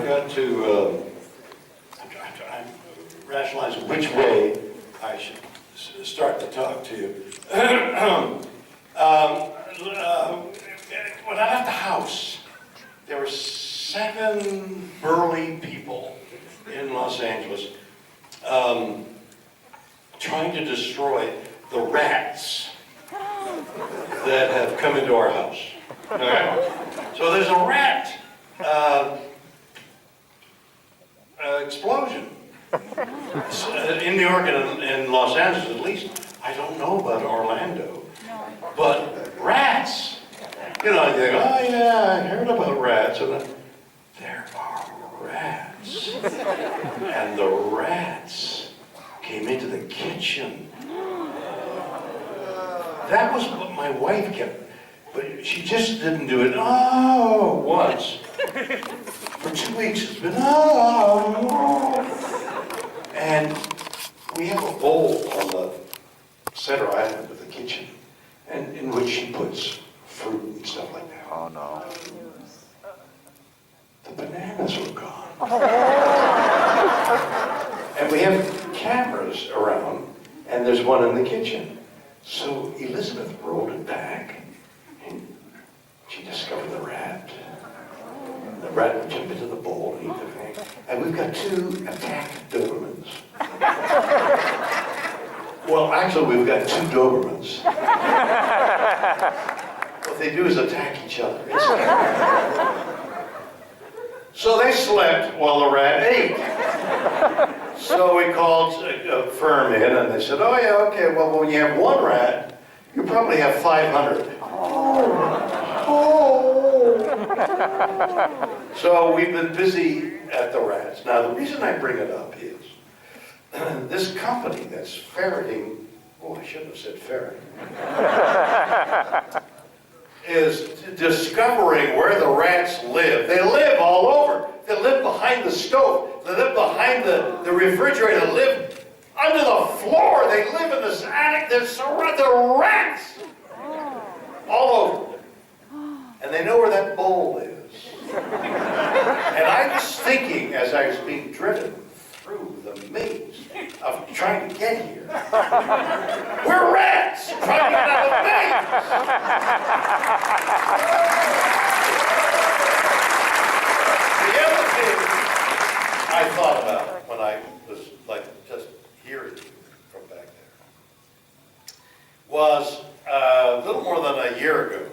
I've got to I'm rationalizing which way I should start to talk to you. When I left the house, there were 7 burly people in Los Angeles trying to destroy the rats that have come into our house. Okay? So there's a rat explosion in New York and in Los Angeles, at least. I don't know about Orlando, but rats. You know, you think, oh yeah, I heard about rats, and then, there are rats, and the rats came into the kitchen. That was what my wife kept. But she just didn't do it, once. For 2 weeks it's been, And we have a bowl on the center island of the kitchen, and in which she puts fruit and stuff like that. Oh no. The bananas were gone. And we have cameras around, and there's one in the kitchen. So Elizabeth rolled it back, and she discovered the rat. The rat would jump into the bowl and eat the thing. And we've got 2 attacked Dobermans. Well, actually, we've got 2 Dobermans. What they do is attack each other. So they slept while the rat ate. So we called a firm in, and they said, oh yeah, okay, well, when you have 1 rat, you probably have 500. So we've been busy at the rats. Now, the reason I bring it up is this company that's ferreting, I shouldn't have said ferreting, is discovering where the rats live. They live all over. They live behind the stove. They live behind the refrigerator. They live under the floor. They live in this attic. They're rats all over. And they know where that bowl is. And I was thinking, as I was being driven through the maze of trying to get here, we're rats trying to get out of the maze. The other thing I thought about when I was just hearing you from back there was a little more than a year ago,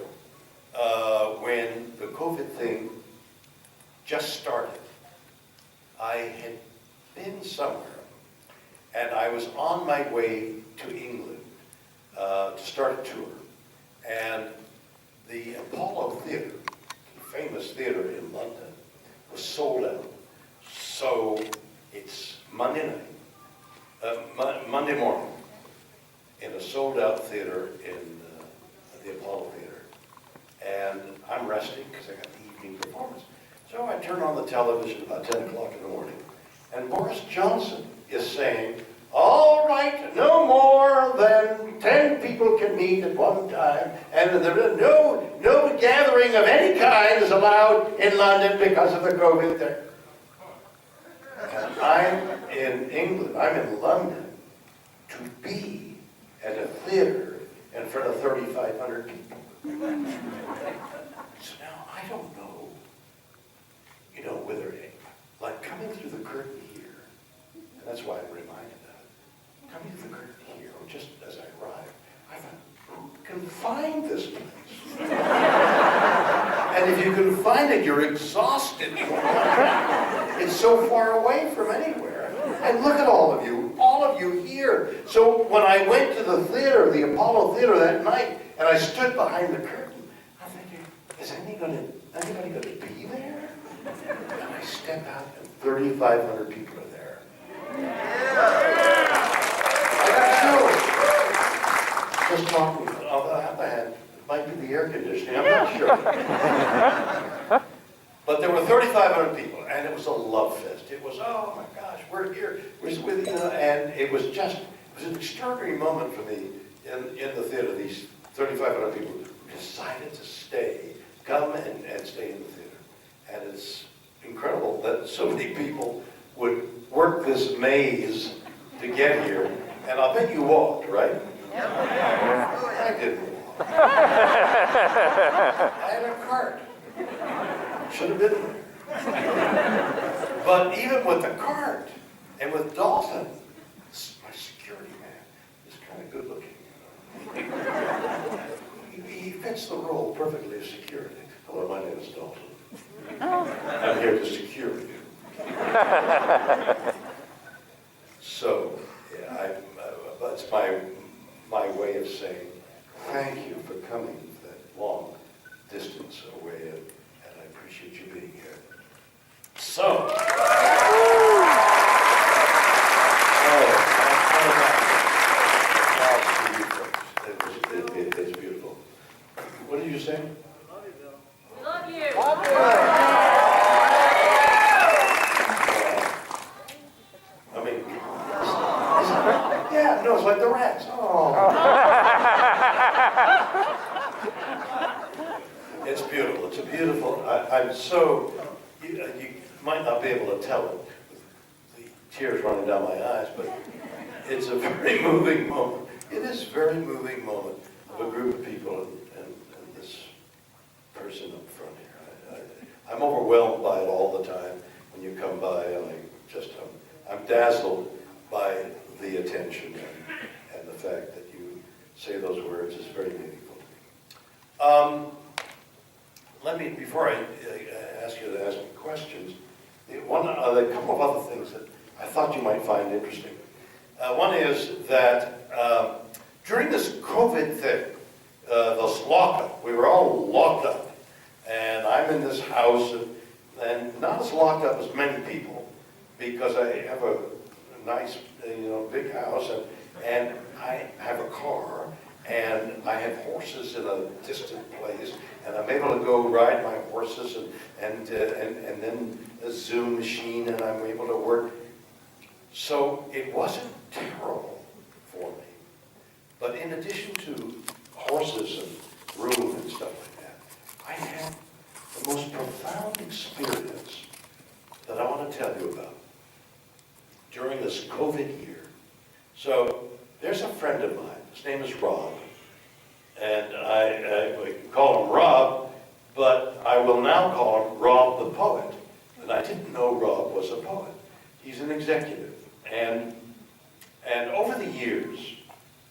when the COVID thing just started. I had been somewhere, and I was on my way to England to start a tour. And the Apollo Theatre, the famous theatre in London, was sold out. So it's Monday night, Monday morning, in a sold-out theater in the Apollo Theatre. And I'm resting because I got the evening performance. So I turn on the television about 10 o'clock in the morning, and Boris Johnson is saying, all right, no more than 10 people can meet at one time, and no gathering of any kind is allowed in London because of the COVID there. And I'm in England, I'm in London, to be at a theater in front of 3,500 people. So now I don't know, whether like coming through the curtain here, and that's why I'm reminded of it, coming through the curtain here, or just as I arrived, I thought, who can find this place? And if you can find it, you're exhausted. It's so far away from anywhere. And look at all of you here. So when I went to the theater, the Apollo Theater that night, and I stood behind the curtain, I'm thinking, is anybody going to be there? And I step out, and 3,500 people are there. I got chills. Just talking about that. It might be the air conditioning, I'm not sure. But there were 3,500 people, and it was a love fest. It was, oh my gosh, we're here. We're with and it was an extraordinary moment for me in the theater. These 3,500 people decided to come and stay in the theater. And it's incredible that so many people would work this maze to get here. And I'll bet you walked, right? I didn't walk. I had a cart. Should have been there. But even with the cart and with Dalton, my security man is kind of good looking. He fits the role perfectly of security. Hello, my name is Dalton. I'm here to secure you. So, yeah, that's my way of saying thank you for coming that long distance away, and I appreciate you being here. So, it's beautiful. What did you say? We love you. I mean, yeah, no, it's like the rats. Oh. It's beautiful. It's a beautiful. I'm so. You might not be able to tell it with the tears running down my eyes, but it's a very moving moment. It is a very moving moment of a group of people and this person up front here. I'm overwhelmed by it all the time when you come by, and I'm dazzled by the attention and the fact that you say those words is very meaningful to me. Let me, before I ask you to ask me questions, a couple of other things that I thought you might find interesting. One is that during this COVID thing, this lockup, we were all locked up, and I'm in this house, and not as locked up as many people, because I have a nice, big house, and I have a car, and I have horses in a distant place, and I'm able to go ride my horses, and then a Zoom machine, and I'm able to work. So it wasn't terrible for me. But in addition to horses and room and stuff like that, I had the most profound experience that I want to tell you about during this COVID year. So there's a friend of mine. His name is Rob. And we call him Rob, but I will now call him Rob the Poet. And I didn't know Rob was a poet. He's an executive. And over the years,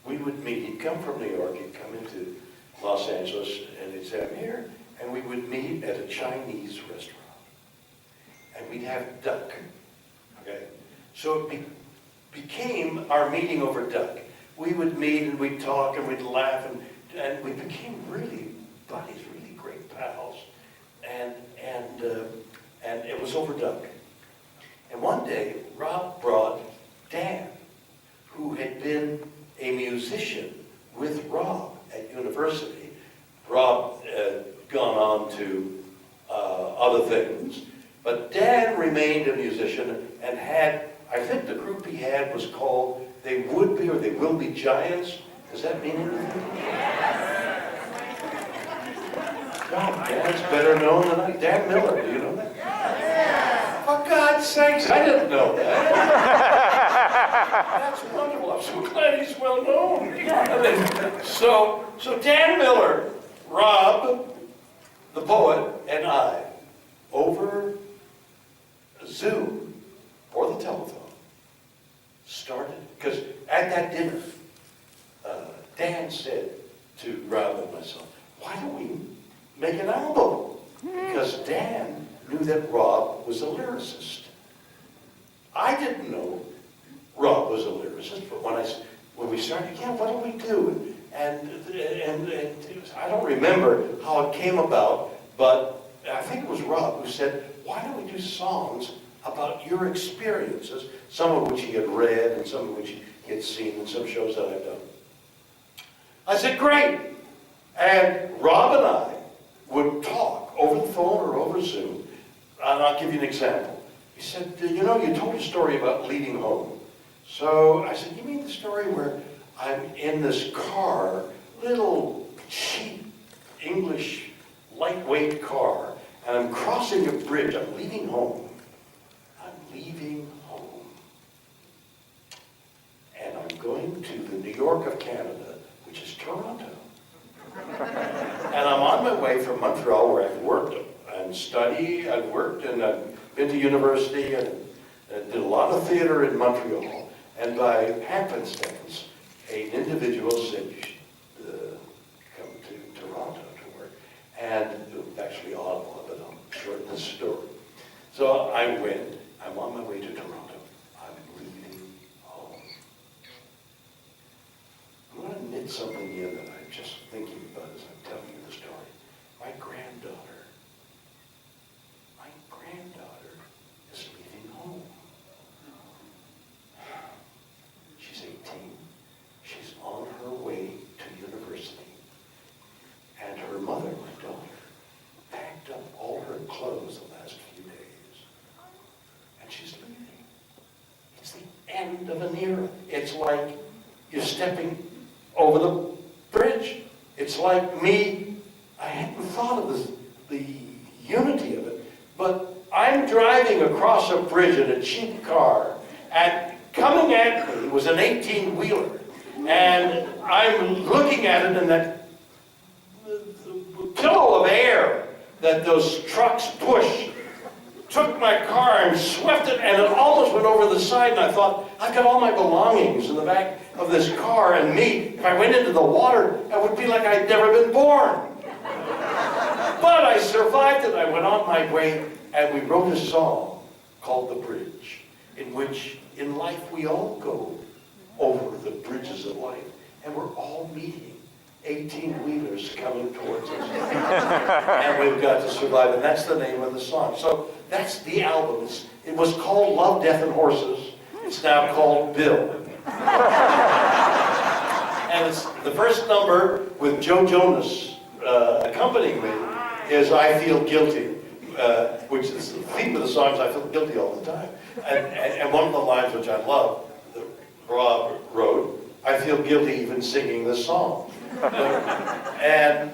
we would meet. He'd come from New York, he'd come into Los Angeles, and he'd say, I'm here. And we would meet at a Chinese restaurant. And we'd have duck. Okay? So it became our meeting over duck. We would meet and we'd talk and we'd laugh, and we became really buddies, really great pals. And it was over duck. And one day, Rob brought Dan, who had been a musician with Rob at university. Rob had gone on to other things, but Dan remained a musician and had, I think the group he had was called They Would Be or They Will Be Giants. Does that mean anything? God, Dan's better known than I. Dan Miller, do you know that? For God's sakes, I didn't know that. That's wonderful. I'm so glad he's well known. So Dan Miller, Rob, the poet, and I, over Zoom or the telephone, started, because at that dinner, Dan said to Rob and myself, why don't we make an album? Because Dan knew that Rob was a lyricist. I didn't know Rob was a lyricist, but when we started, yeah, what do we do? And I don't remember how it came about, but I think it was Rob who said, why don't we do songs about your experiences, some of which he had read and some of which he had seen in some shows that I've done. I said, great. And Rob and I would talk over the phone or over Zoom, and I'll give you an example. He said, you told a story about leaving home. So I said, you mean the story where I'm in this car, little cheap English lightweight car, And I'm crossing a bridge. I'm leaving home. I'm leaving home. And I'm going to the New York of Canada, which is Toronto. And I'm on my way from Montreal, where I've worked and studied. I've worked and I've been to university and did a lot of theater in Montreal. And by happenstance, an individual said, you should come to Toronto to work. And actually Ottawa, but I'll shorten the story. So I went. I'm on my way to Toronto. I'm leaving home. I'm going to knit something in that I'm just thinking about as I'm telling you the story. My granddaughter is leaving home. She's 18. She's on her way to university. And her mother, my daughter, packed up all her clothes the last few days. And she's leaving. It's the end of an era. It's like you're stepping over the bridge. It's like me. I hadn't thought of this, the unity of it, but I'm driving across a bridge in a cheap car, and coming at me was an 18-wheeler, and I'm looking at it, and that the pillow of air that those trucks push took my car and swept it, and it almost went over the side, and I thought, I've got all my belongings in the back of this car, and me, if I went into the water, I would be like I'd never been born. But I survived it. I went on my way, and we wrote a song called The Bridge, in which, in life, we all go over the bridges of life, and we're all meeting 18-wheelers coming towards us. And we've got to survive, and that's the name of the song. So that's the album. It was called Love, Death, and Horses. It's now called Bill. And it's the first number with Joe Jonas accompanying me is I Feel Guilty, which is the theme of the song is I feel guilty all the time. And one of the lines which I love, that Rob wrote, I feel guilty even singing this song. And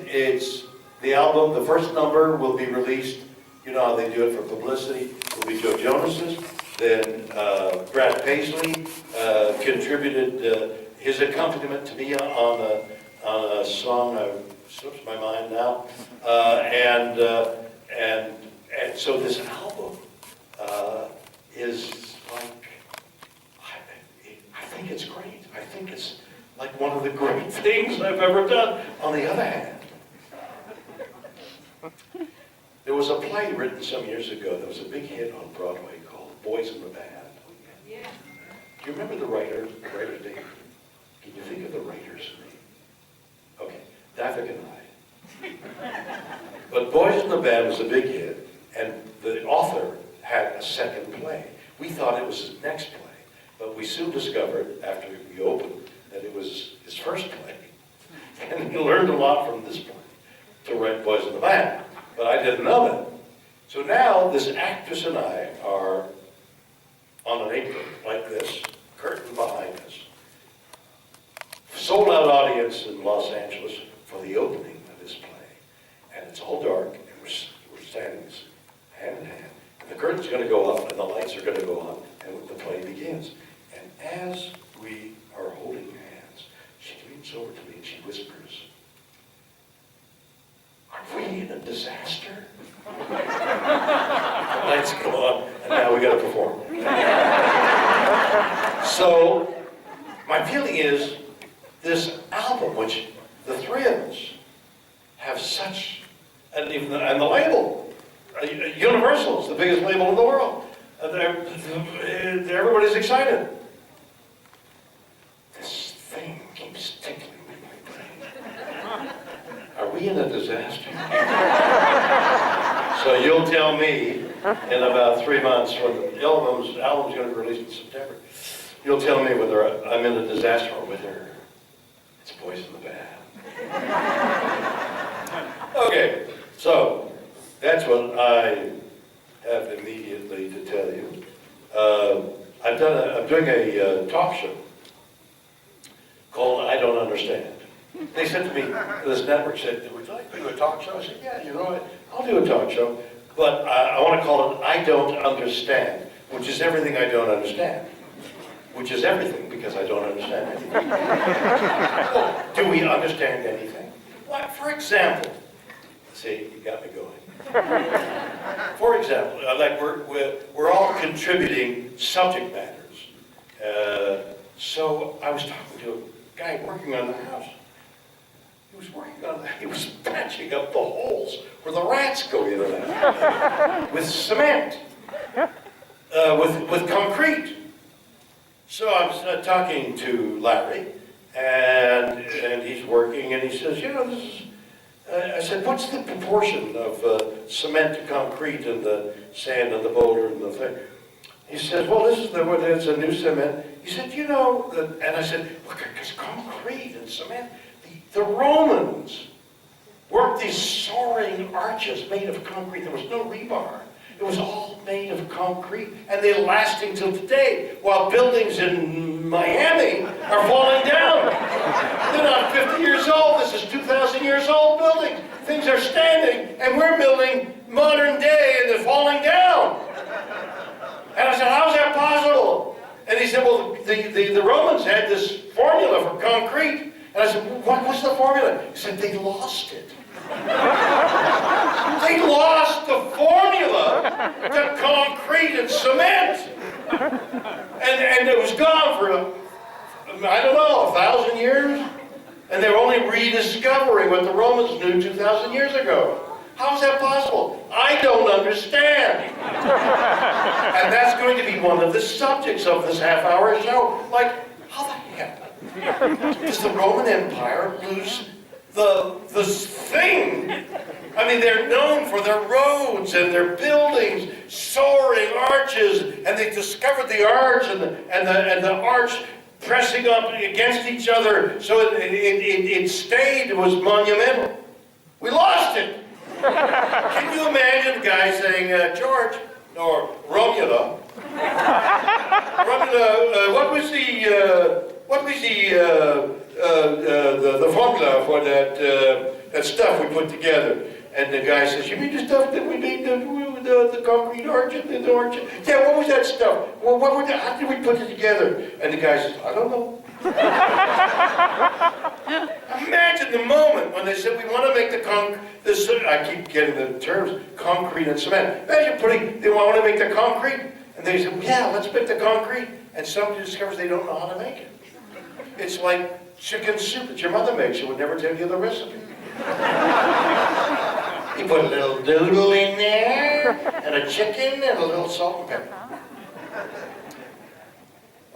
it's the album, the first number will be released, you know how they do it for publicity, will be Joe Jonas's. Then Brad Paisley contributed his accompaniment to me on a song, slips my mind now, and so this album is like, I think it's great. I think it's like one of the great things I've ever done. On the other hand, there was a play written some years ago that was a big hit on Broadway called Boys in the Band. Yeah. Do you remember the writer's name? Can you think of the writer's name? Okay, Daffy and I. But Boys in the Band was a big hit, and the author had a second play. We thought it was his next play, but we soon discovered, after we opened, that it was his first play. And he learned a lot from this play to write Boys in the Band, but I didn't know that. So now this actress and I are on an apron like this, curtain behind us. Sold out audience in Los Angeles for the opening of this play. And it's all dark, and we're standing hand in hand. And the curtain's going to go up, and the lights are going to go on, and the play begins. And as we are holding hands, she leans over to me and she whispers, "Are we in a disaster?" The lights go on, and now we got to perform. So, my feeling is, this album, which the three of us have such, and even the label, Universal is the biggest label in the world. Everybody's excited. This thing keeps tickling me in my brain. Are we in a disaster? So you'll tell me in about 3 months when the album's going to be released in September. You'll tell me whether I'm in a disaster or whether it's Boys in the Band. Okay, so that's what I have immediately to tell you. I'm doing a talk show called I Don't Understand. they said to me, this network said, would you like to do a talk show? I said, yeah, you know what, I'll do a talk show, but I want to call it I Don't Understand, which is everything I don't understand. Which is everything, because I don't understand anything. Well, do we understand anything? What, for example, see, you got me going. For example, like we're all contributing subject matters. So I was talking to a guy working on the house. He was patching up the holes where the rats go in and out with cement, with concrete. So I was talking to Larry, and he's working, and he says, you know, this is, I said, what's the proportion of cement to concrete and the sand and the boulder and the thing? He says, well, it's a new cement. He said, you know, and I said, look, because concrete and cement, the Romans worked these soaring arches made of concrete. There was no rebar. It was all made of concrete, and they're lasting till today, while buildings in Miami are falling down. They're not 50 years old. This is 2,000 years old buildings. Things are standing, and we're building modern day, and they're falling down. And I said, how's that possible? And he said, well, the Romans had this formula for concrete. And I said, well, what was the formula? He said, they lost it. They lost the formula to concrete and cement. And it was gone for, I don't know, 1,000 years? And they're only rediscovering what the Romans knew 2,000 years ago. How is that possible? I don't understand. And that's going to be one of the subjects of this half-hour show. Like, how the heck does the Roman Empire lose the thing? I mean, they're known for their roads and their buildings, soaring arches, and they discovered the arch and the arch pressing up against each other, so it stayed. It was monumental. We lost it. Can you imagine a guy saying, George, or Romula, what was the formula for that stuff we put together? And the guy says, you mean the stuff that we made the concrete arch and the arch? Yeah, what was that stuff? Well, how did we put it together? And the guy says, I don't know. Imagine the moment when they said, we want to make I keep getting the terms, concrete and cement. Imagine they want to make the concrete, and they said, yeah, let's make the concrete. And somebody discovers they don't know how to make it. It's like chicken soup that your mother makes. She would never tell you the recipe. You put a little noodle in there, and a chicken, and a little salt and pepper.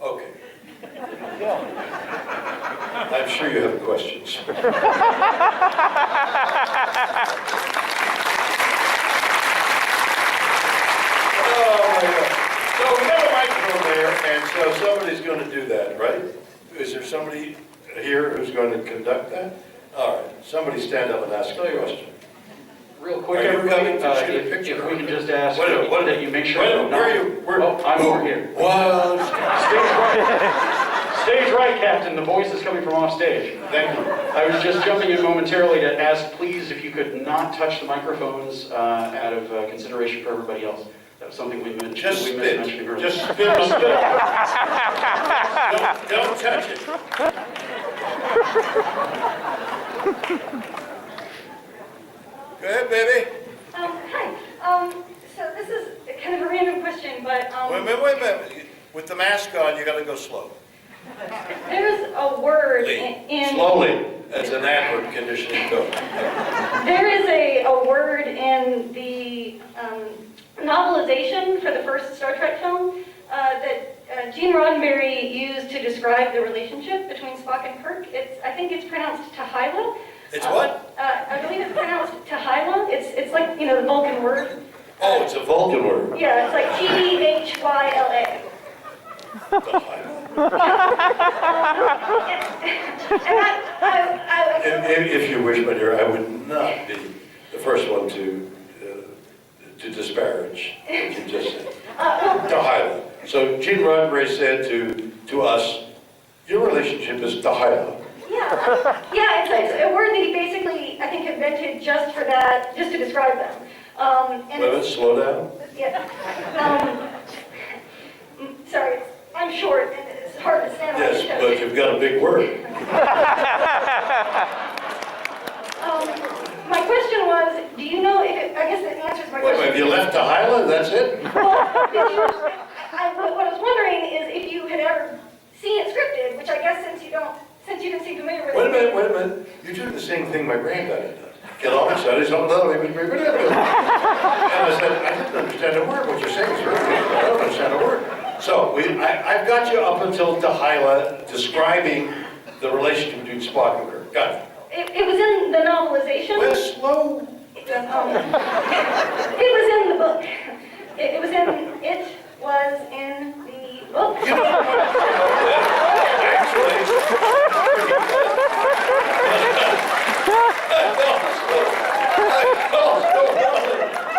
Okay. I'm sure you have questions. Oh my God. So we got a microphone there, and so somebody's going to do that, right? Is there somebody here who's going to conduct that? All right. Somebody stand up and ask a question. Real quick, Are you everybody, coming to shoot a picture? if we can just ask What that you make sure. where are you? I'm over here. What? Stage right, Captain. The voice is coming from off stage. Thank you. I was just jumping in momentarily to ask, please, if you could not touch the microphones out of consideration for everybody else. That was something we mentioned. Just we missed mentioning spit. earlier. Just spit or spit. Don't touch it. Go ahead, baby. Hi. So this is kind of a random question, but Wait a minute. With the mask on, you got to go slow. there's a word in Slowly, as an adverb conditioning goes. there is a word in the novelization for the first Star Trek film that Gene Roddenberry used to describe the relationship between Spock and Kirk. I think it's pronounced Tahila. It's what? I believe it's pronounced Tahila. It's like, you know, the Vulcan word. Oh, it's a Vulcan word. Yeah, it's like T-H-Y-L-A. If you wish, my dear, I would not be the first one to disparage what you just said. Tahila. So Gene Roddenberry said to us, your relationship is Tahila. Yeah, it's a word that he basically, I think, invented just for that, just to describe them. And Wait a minute, slow down. yeah. Sorry, I'm short and it's hard to stand on Yes, the show. but you've got a big word. My question was, do you know if, I guess that answers my Wait, question. have you left to Highland, that's it? Well, what I was wondering is if you had ever seen it scripted, which I guess since you didn't seem familiar with it. Wait a minute. You're doing the same thing my granddad does. Get all excited, something else. And I said, I didn't understand a word. What you're saying is really good. I don't understand a word. So I've got you up until Delilah describing the relationship between Spock and Kirk. Got it. It was in the novelization. Well, slow. It was in the book. It was in the book. You know what? Actually,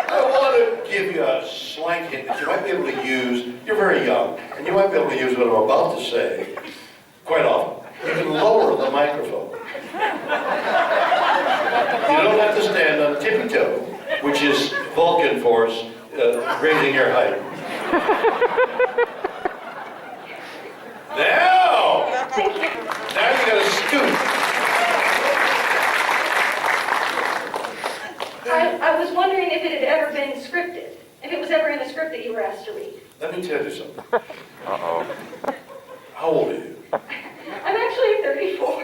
I want to give you a slight hint that you might be able to use. You're very young, and you might be able to use what I'm about to say quite often. You can lower the microphone. You don't have to stand on tippy toe, which is Vulcan force, raising your height. Now! Thank you. Now you gotta scoot. I was wondering if it had ever been scripted, if it was ever in a script that you were asked to read. Let me tell you something. Uh-oh. How old are you? I'm actually 34.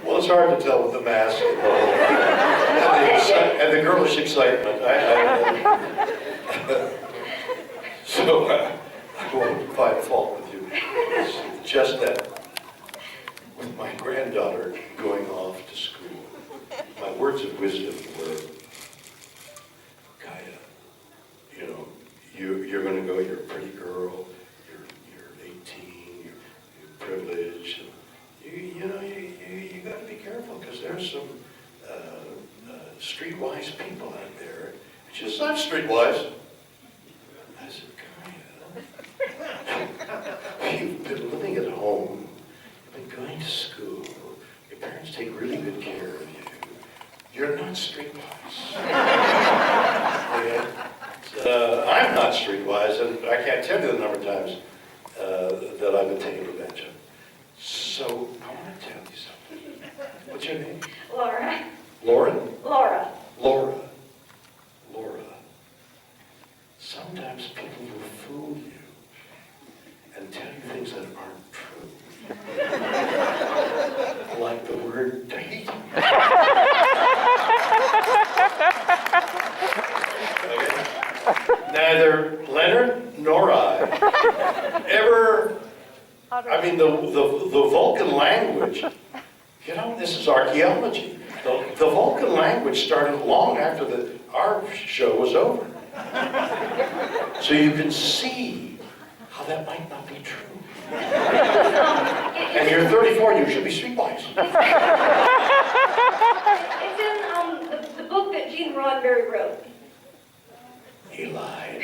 Well, it's hard to tell with the mask and the girlish excitement. So I won't find fault with you. It's just that with my granddaughter going off to school, my words of wisdom were, Gaia, you know, you're going to go, you're a pretty girl, you're 18, you're privileged, you got to be careful because there's some streetwise people out there. She says, I'm streetwise. I said, Gaia, you've been living at home, you've been going to school, your parents take really good care of you. You're not streetwise. Okay? I'm not streetwise, and I can't tell you the number of times that I've been taken advantage of. So, I want to tell you something. What's your name? Laura. Lauren? Laura. Laura. Laura. Sometimes people will fool you and tell you things that aren't true. Like the word date. Okay? Neither Leonard nor I ever, the Vulcan language, you know, this is archaeology. The Vulcan language started long after our show was over. So you can see how that might not be true. And you're 34, you should be streetwise. It's in the book that Gene Roddenberry wrote. He lied.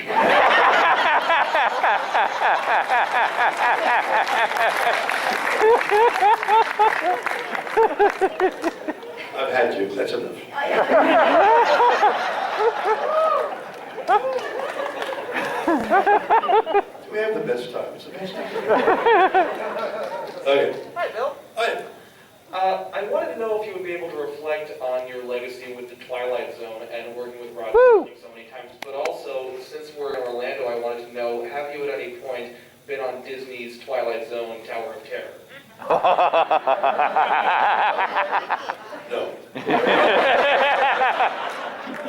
I've had you, that's enough. We have the best time, it's the best time. Okay. Hi, Bill. Hi. I wanted to know if you would be able to reflect on your legacy with the Twilight Zone and working with Rod so many times, but also, since we're in Orlando, I wanted to know, have you at any point been on Disney's Twilight Zone Tower of Terror? No.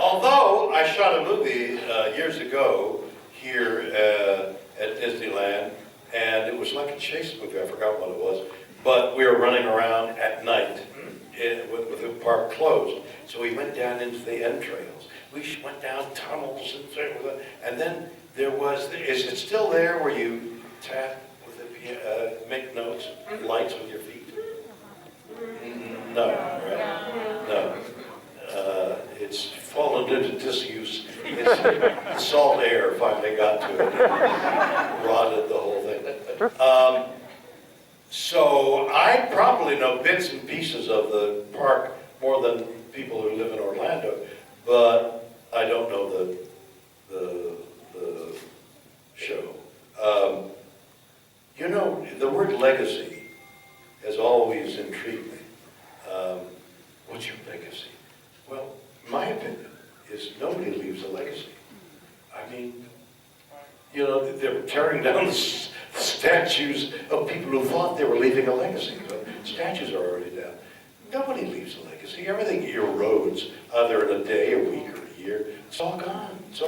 Although I shot a movie years ago here at Disneyland, and it was like a chase movie, I forgot what it was, but we were running around at night with the park closed. So we went down into the entrails. We went down tunnels and then there was, is it still there where you tap with the make notes, lights with your feet? No, right? No. It's fallen into disuse The salt air finally got to it, and rotted the whole thing. So I probably know bits and pieces of the park more than people who live in Orlando, but I don't know the show. You know, the word legacy has always intrigued me. What's your legacy? Well, my opinion is nobody leaves a legacy. I mean, you know, they're tearing down the statues of people who thought they were leaving a legacy. The statues are already down. Nobody leaves a legacy. Everything erodes either in a day, a week, or a year. It's all gone. It's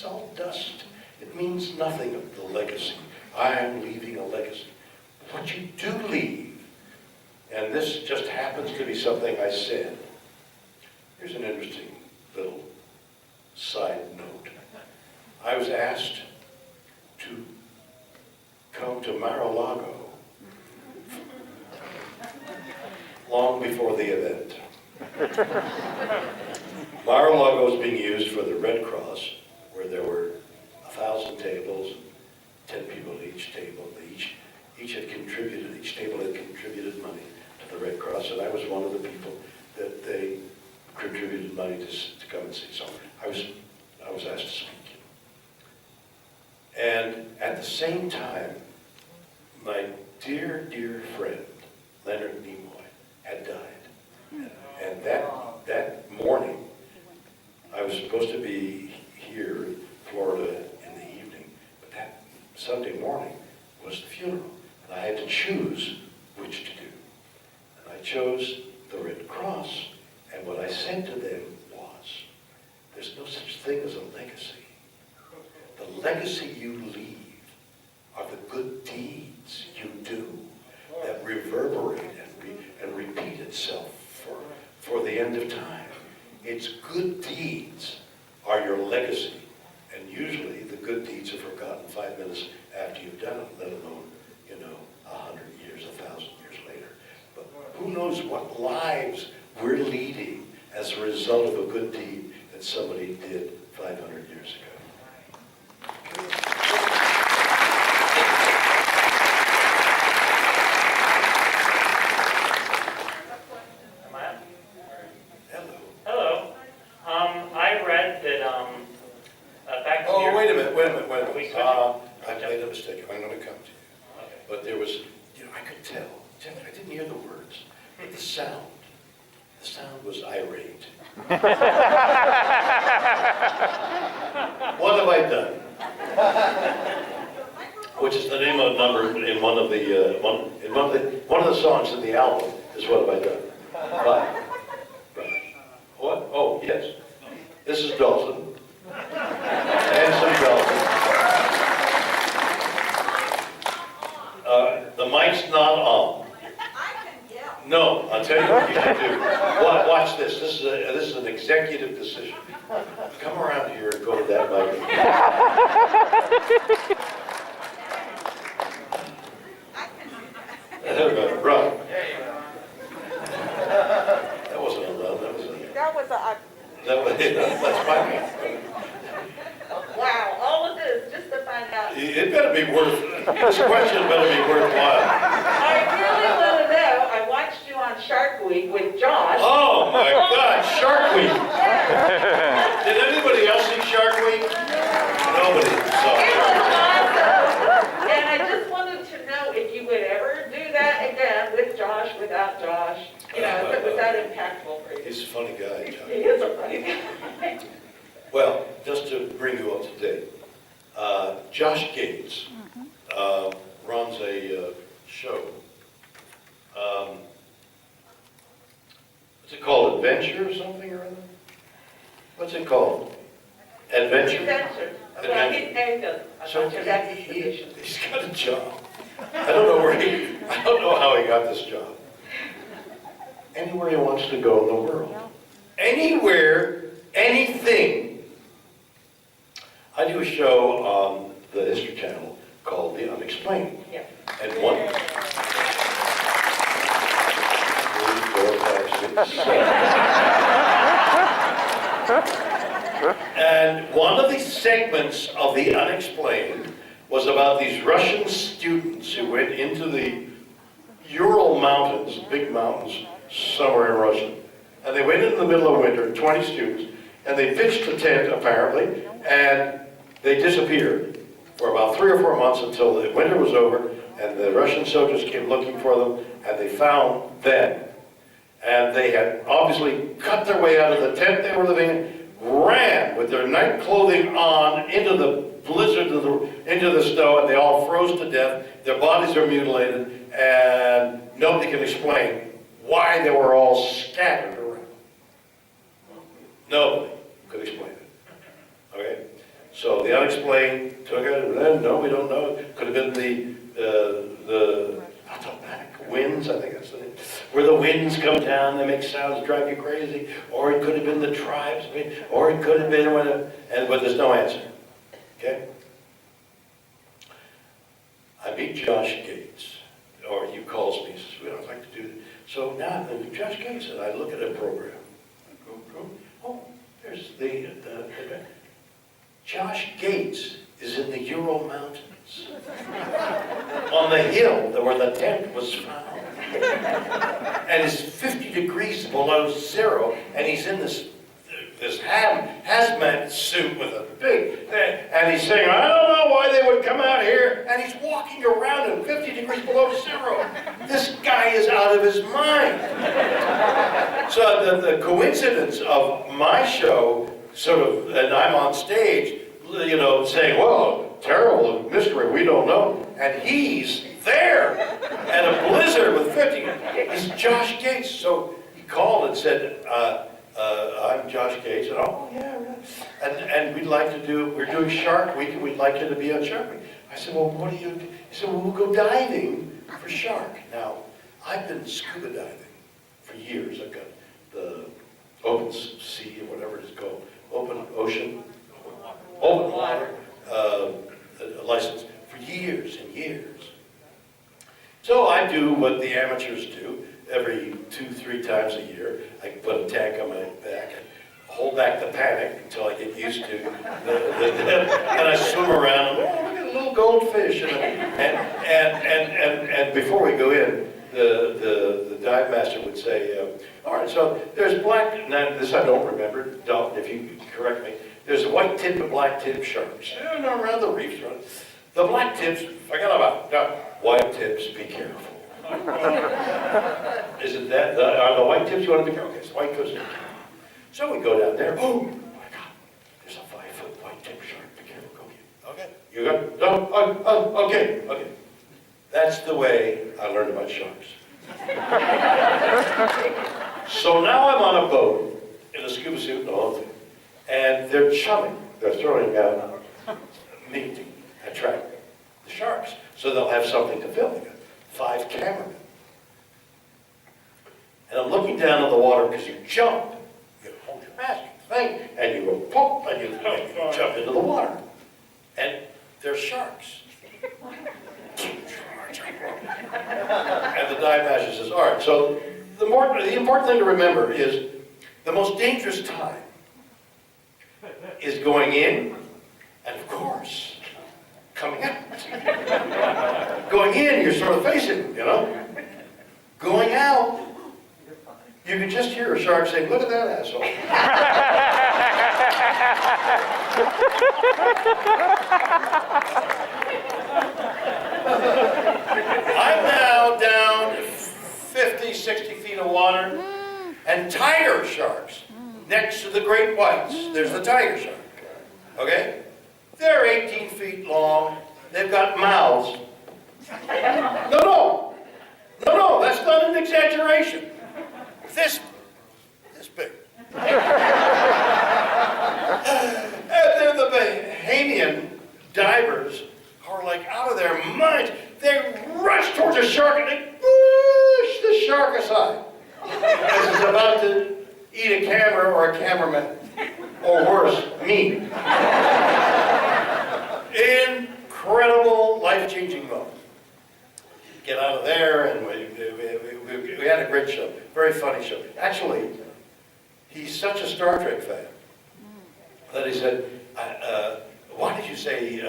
all dust. It means nothing of the legacy. I am leaving a legacy. What you do leave, and this just happens to be something I said. Here's an interesting little side note. I was asked to come to Mar-a-Lago long before the event. Mar-a-Lago was being used for the Red Cross, where there were 1,000 tables, 10 people at each table. Each had contributed, each table had contributed money to the Red Cross, and I was one of the people that they contributed money to come and see. So I was asked to speak. And at the same time, my dear, dear friend, Leonard Nimoy, had died. And that morning, I was supposed to be here in Florida in the evening, but that Sunday morning was the funeral. And I had to choose which to do. And I chose the Red Cross, and what I said to them was, there's no such thing as a legacy. The legacy you leave are the good deeds you do that reverberate and repeat itself for the end of time. It's good deeds are your legacy, and usually the good deeds are forgotten 5 minutes after you've done it, let alone, 100 years, 1,000 years later. But who knows what lives we're leading as a result of a good deed that somebody did 500 years ago. I read that, back to Oh, your... wait a minute. We I made a mistake. I'm going to come to you. But there was, I could tell. I didn't hear the words, but the sound was irate. What have I done? Which is the name of a number in one of the songs in the album. Is what have I done? Right. What? Oh, yes. This is Dalton. Handsome Dalton. The mic's not on. No, I'll tell you what you should do. Watch this. This is an executive decision. Come around here and go to that microphone. Run. That wasn't a run. That's my man. Wow, all of this just to find out. It better be this question better be worthwhile. I really want to know, I watched you on Shark Week with Josh. Oh my God, Shark Week. Did anybody else see Shark Week? Nobody saw It it. was awesome. And I just wanted to know if you would ever do that again with Josh, without Josh. If it was that impactful for you. He's a funny guy, John. He is a funny guy. Well, just to bring you up to date, Josh Gates runs a show. What's it called? Adventure or something or other? What's it called? Adventure? Adventure. Well, Adventure. he does. So That's his he's position. got a job. I don't know how he got this job. Anywhere he wants to go in the world. Anywhere, anything. I do a show on the History Channel called The Unexplained. Yeah. And one... 3, 4, 5, 6, 7. And one of the segments of The Unexplained was about these Russian students who went into the Ural Mountains, big mountains, somewhere in Russia. And they went in the middle of winter, 20 students, and they pitched a tent, apparently, and they disappeared for about 3 or 4 months until the winter was over, and the Russian soldiers came looking for them, and they found them. And they had obviously cut their way out of the tent they were living in, ran with their night clothing on into the blizzard, into the snow, and they all froze to death. Their bodies are mutilated, and nobody can explain why they were all scattered around. Nobody could explain it. Okay? So The Unexplained took it, and then, no, we don't know. It could have been the automatic winds, I think that's the name, where the winds come down, they make sounds, drive you crazy. Or it could have been the tribes, or it could have been but there's no answer. Okay? I meet Josh Gates, or he calls me, he says, "We don't like to do that." So now, Josh Gates, and I look at a program. Oh, there's the Josh Gates is in the Ural Mountains, on the hill where the tent was found. And it's 50 degrees below zero, and he's in this hazmat suit with a big thing, and he's saying, "I don't know why they would come out here," and he's walking around at 50 degrees below zero. This guy is out of his mind. So the coincidence of my show, sort of, and I'm on stage, you know, saying, "Well, terrible mystery, we don't know," and he's there at a blizzard with 50. It's Josh Gates. So he called and said, "I'm Josh Gates," and "Oh, yeah, right. And we'd like to we're doing Shark Week, and we'd like you to be on Shark Week." I said, "Well, what do you do?" He said, "Well, we'll go diving for shark." Now, I've been scuba diving for years. I've got the open sea, or whatever it is called, open ocean, open water license for years and years. So I do what the amateurs do every 2-3 times a year. I put a tank on my back and hold back the panic until I get used to and I swim around and, "Oh, look at a little goldfish." And before we go in, the dive master would say, "All right, so there's black," now this I don't remember, Dalton, if you could correct me, "there's white tip and black tip sharks and around the reefs. Right? The black tips, forget about it. No, white tips, be careful." Isn't that, are the white tips you want to be careful? Okay, so white tips. So we go down there. Oh my God, there's a 5-foot white tip shark. Be careful, go get it. Okay, you got it? No, okay. That's the way I learned about sharks. So now I'm on a boat in a scuba suit and the whole thing, and they're chumming. They're throwing out meat to attract the sharks, so they'll have something to film. They got 5 cameramen. And I'm looking down on the water because you jump. You hold your mask, thing, and you go pop, and you jump into the water. And there's sharks. And the dive master says, "All right, so the important thing to remember is the most dangerous time is going in, and of course, coming out." Going in, you're sort of facing, you know. Going out, you can just hear a shark saying, "Look at that asshole." I'm now down 50, 60 feet of water, and tiger sharks next to the great whites. There's the tiger shark. Okay? They're 18 feet long. They've got mouths. No, that's not an exaggeration. This big. And then the Bahamian divers are like out of their minds. They rush towards the shark and they push the shark aside. As it's about to eat a camera or a cameraman. Or worse, me. Incredible, life-changing moment. Get out of there, and we had a great show. Very funny show. Actually, he's such a Star Trek fan. that he said, why did you say,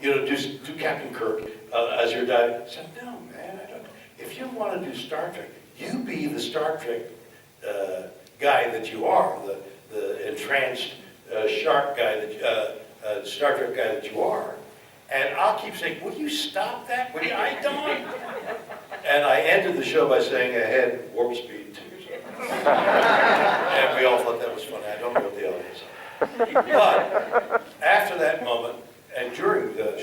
do Captain Kirk as your dad? I said, no, man, I don't. If you want to do Star Trek, you be the Star Trek guy that you are, the entranced shark guy, Star Trek guy that you are. And I'll keep saying, will you stop that? Will you? I don't. And I ended the show by saying I had warp speed too. And we all thought that was funny. I don't know what the audience thought. But after that moment, and during the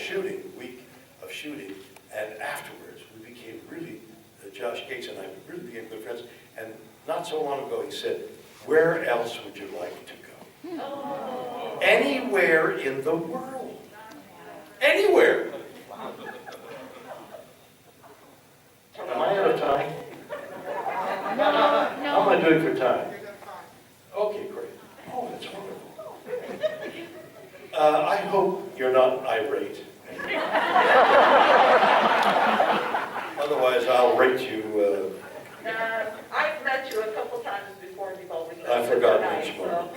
week of shooting, and afterwards, we became really, Josh Gates and I really became good friends. And not so long ago, he said, where else would you like to go? Oh. Anywhere in the world. Anywhere. Am I out of time? No. How am I doing for time? Okay, great. Oh, that's wonderful. I hope you're not irate. Otherwise, I'll rate you. I've met you a couple times before, and you've always been I've forgotten nice, each so. one.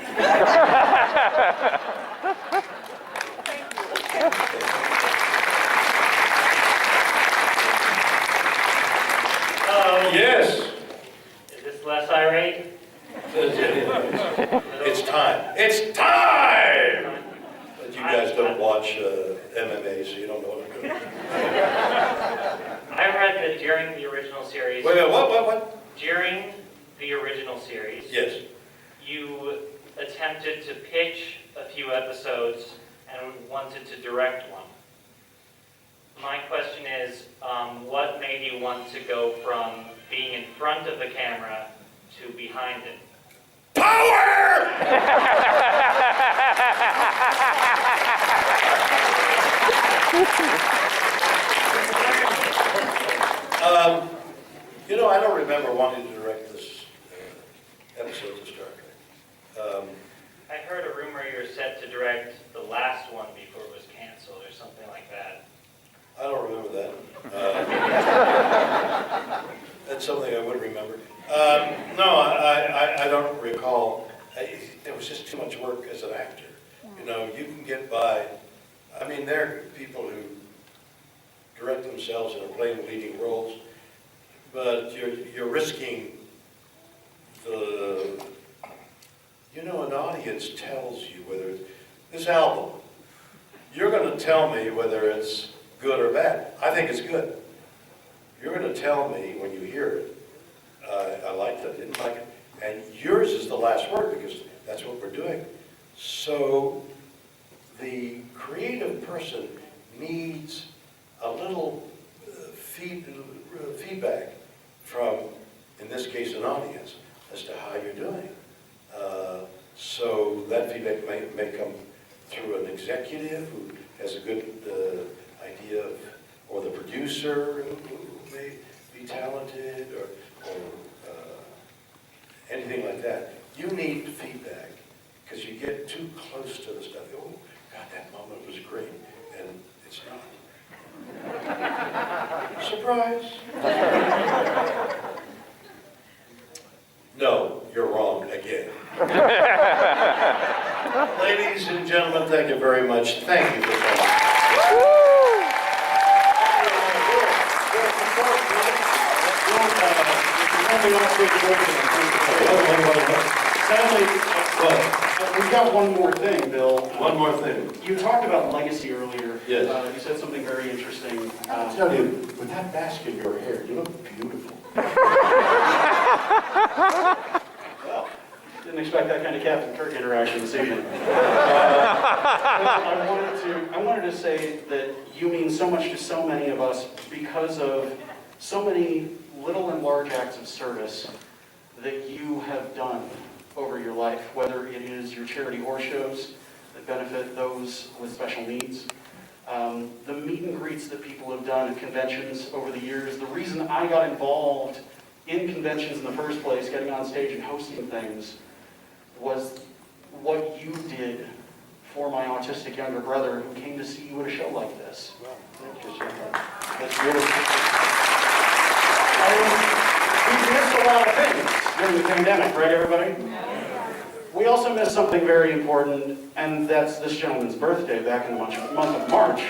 Hello. Yes. Is this less irate? It's time. It's time! But you guys don't watch MMA, so you don't know what I'm doing. I read that during the original series. Wait, what? During the original series. Yes. You attempted to pitch a few episodes and wanted to direct one. My question is, what made you want to go from being in front of the camera to behind it? Power! I don't remember wanting to direct this episode of Star Trek. I heard a rumor you were set to direct the last one before it was canceled or something like that. I don't remember that. That's something I would remember. No, I don't recall. There was just too much work as an actor. You can get by. I mean, there are people who direct themselves and are playing leading roles, but you're risking the. An audience tells you whether this album. You're going to tell me whether it's good or bad. I think it's good. You're going to tell me when you hear it, I liked it, didn't like it, and yours is the last word because that's what we're doing. So the creative person needs a little feedback from, in this case, an audience as to how you're doing. So that feedback may come through an executive who has a good idea of, or the producer who may be talented, or anything like that. You need feedback because you get too close to the stuff. Oh, God, that moment was great, and it's not. Surprise! No, you're wrong again. Ladies and gentlemen, thank you very much. Thank you for coming. We've got one more thing, Bill. One more thing. You talked about legacy earlier. Yes. You said something very interesting. I'll tell you, with that basket in your hair, you look beautiful. Well, didn't expect that kind of Captain Kirk interaction this evening. I wanted to say that you mean so much to so many of us because of so many little and large acts of service that you have done over your life, whether it is your charity horse shows that benefit those with special needs, the meet and greets that people have done at conventions over the years. The reason I got involved in conventions in the first place, getting on stage and hosting things, was what you did for my autistic younger brother who came to see you at a show like this. Well, thank you so much. That's beautiful. We've missed a lot of things during the pandemic, right, everybody? We also missed something very important, and that's this gentleman's birthday back in the month of March. So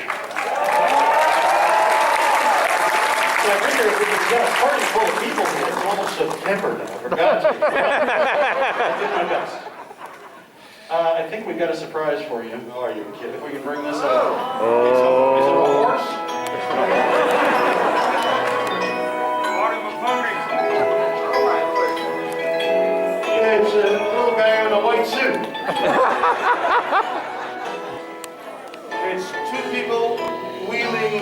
I figured if we could get a party full of people here, it's almost September now, for God's sake. I did my best. I think we've got a surprise for you. Oh, are you kidding? If we can bring this up. Is it a horse? Yeah, it's a little guy in a white suit. It's two people wheeling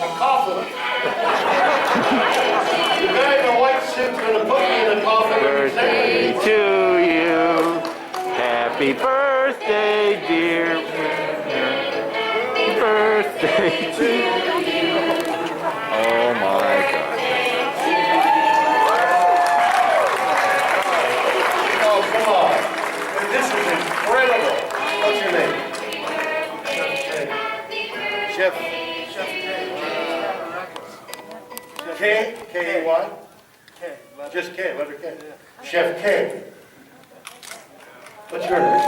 a coffin. The guy in the white suit's gonna put me in a coffin. Birthday to you. Happy birthday, dear. Birthday to you. Oh my God. Oh, come on. This is incredible. What's your name? Chef K? K-A-Y? K. Just K, letter K. Chef K. What's your name?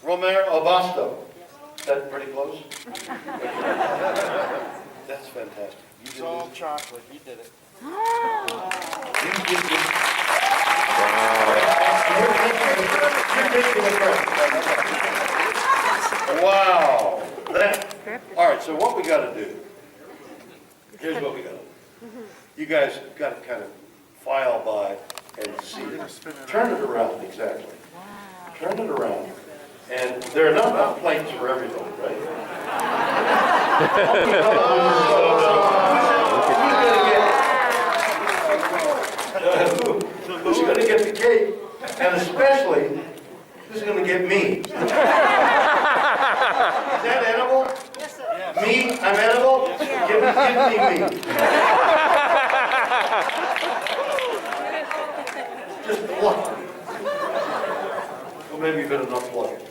Romero Obasto. Is that pretty close? That's fantastic. You It's all chocolate, you did it. Wow. All right, so what we got to do, here's what we got to do. You guys got to kind of file by and see. Turn it around, exactly. Turn it around. And there are not enough plates for everybody, right? Who's going to get the cake? And especially, who's going to get me? Is that edible? Me? I'm edible? Give me. Just pluck it. Well, maybe you better not pluck it.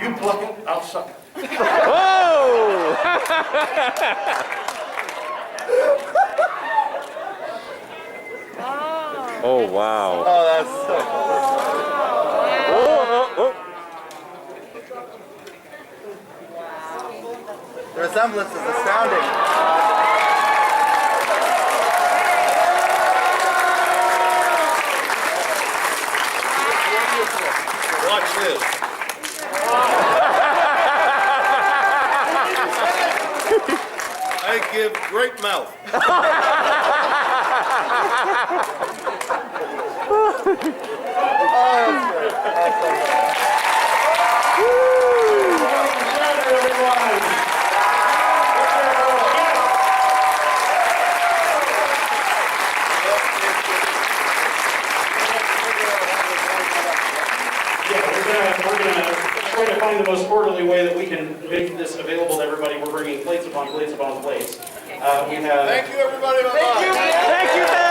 You pluck it, I'll suck it. Whoa! Oh wow. Oh, that's so Oh, oh, The resemblance is astounding. Watch this. I give great mouth. We're gonna try to find the most orderly way that we can make this available to everybody. We're bringing plates upon plates upon plates. We have. Thank you, everybody. Bye-bye. Thank you, Ben.